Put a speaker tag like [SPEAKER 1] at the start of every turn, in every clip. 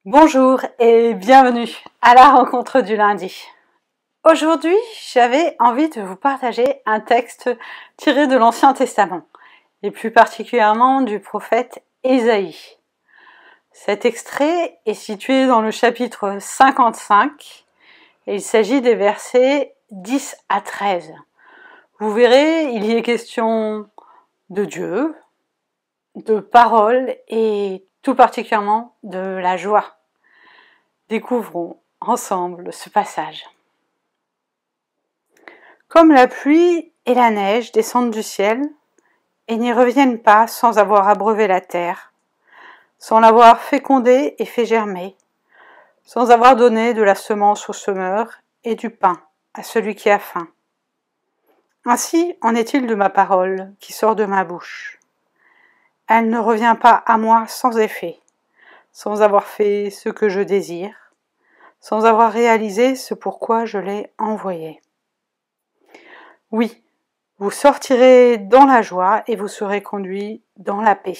[SPEAKER 1] Bonjour et bienvenue à la rencontre du lundi. Aujourd'hui, j'avais envie de vous partager un texte tiré de l'Ancien Testament, et plus particulièrement du prophète Ésaïe. Cet extrait est situé dans le chapitre 55, et il s'agit des versets 10 à 13. Vous verrez, il y est question de Dieu, de paroles et tout particulièrement de la joie. Découvrons ensemble ce passage. Comme la pluie et la neige descendent du ciel et n'y reviennent pas sans avoir abreuvé la terre, sans l'avoir fécondée et fait germer, sans avoir donné de la semence au semeur et du pain à celui qui a faim. Ainsi en est-il de ma parole qui sort de ma bouche. Elle ne revient pas à moi sans effet, sans avoir fait ce que je désire, sans avoir réalisé ce pourquoi je l'ai envoyé. Oui, vous sortirez dans la joie et vous serez conduits dans la paix.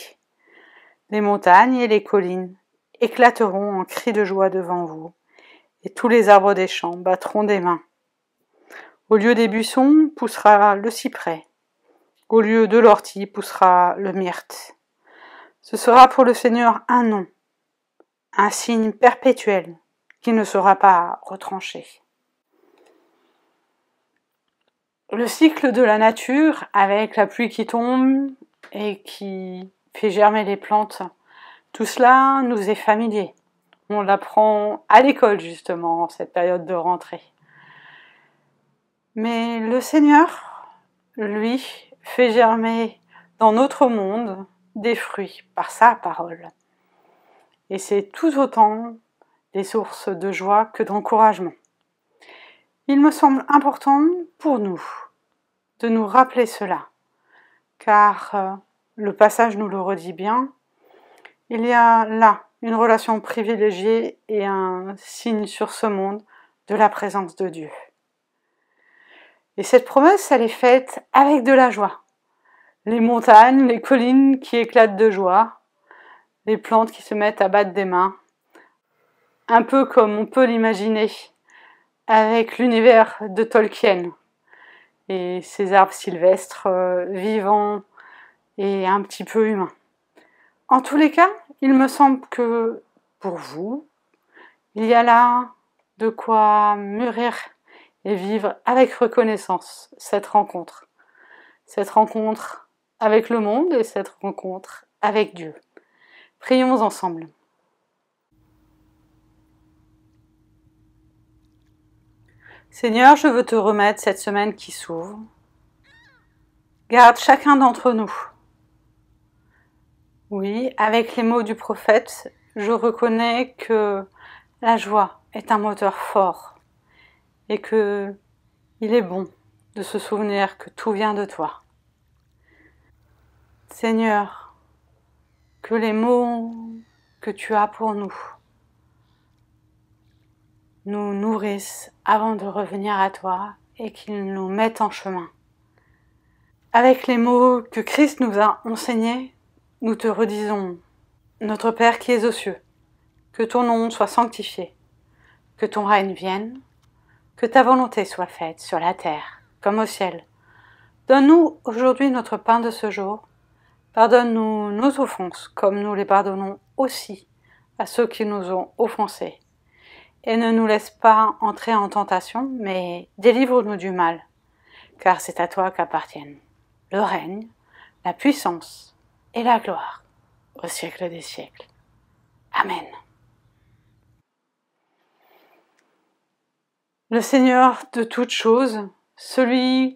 [SPEAKER 1] Les montagnes et les collines éclateront en cris de joie devant vous, et tous les arbres des champs battront des mains. Au lieu des buissons poussera le cyprès, au lieu de l'ortie poussera le myrte. Ce sera pour le Seigneur un nom, un signe perpétuel, qui ne sera pas retranché. Le cycle de la nature, avec la pluie qui tombe et qui fait germer les plantes, tout cela nous est familier. On l'apprend à l'école justement, en cette période de rentrée. Mais le Seigneur, lui, fait germer dans notre monde des fruits par sa parole. Et c'est tout autant des sources de joie que d'encouragement. Il me semble important pour nous de nous rappeler cela, car le passage nous le redit bien, il y a là une relation privilégiée et un signe sur ce monde de la présence de Dieu. Et cette promesse, elle est faite avec de la joie. Les montagnes, les collines qui éclatent de joie, les plantes qui se mettent à battre des mains, un peu comme on peut l'imaginer avec l'univers de Tolkien et ces arbres sylvestres vivants et un petit peu humains. En tous les cas, il me semble que pour vous, il y a là de quoi mûrir et vivre avec reconnaissance cette rencontre avec le monde et cette rencontre avec Dieu. Prions ensemble. Seigneur, je veux te remettre cette semaine qui s'ouvre. Garde chacun d'entre nous. Oui, avec les mots du prophète, je reconnais que la joie est un moteur fort et que il est bon de se souvenir que tout vient de toi. Seigneur, que les mots que tu as pour nous nourrissent avant de revenir à toi et qu'ils nous mettent en chemin. Avec les mots que Christ nous a enseignés, nous te redisons, notre Père qui es aux cieux, que ton nom soit sanctifié, que ton règne vienne, que ta volonté soit faite sur la terre comme au ciel. Donne-nous aujourd'hui notre pain de ce jour. Pardonne-nous nos offenses comme nous les pardonnons aussi à ceux qui nous ont offensés. Et ne nous laisse pas entrer en tentation, mais délivre-nous du mal, car c'est à toi qu'appartiennent le règne, la puissance et la gloire au siècle des siècles. Amen. Le Seigneur de toutes choses, celui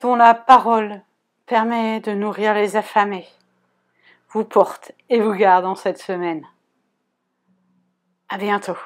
[SPEAKER 1] dont la parole permet de nourrir les affamés, vous porte et vous garde en cette semaine. À bientôt.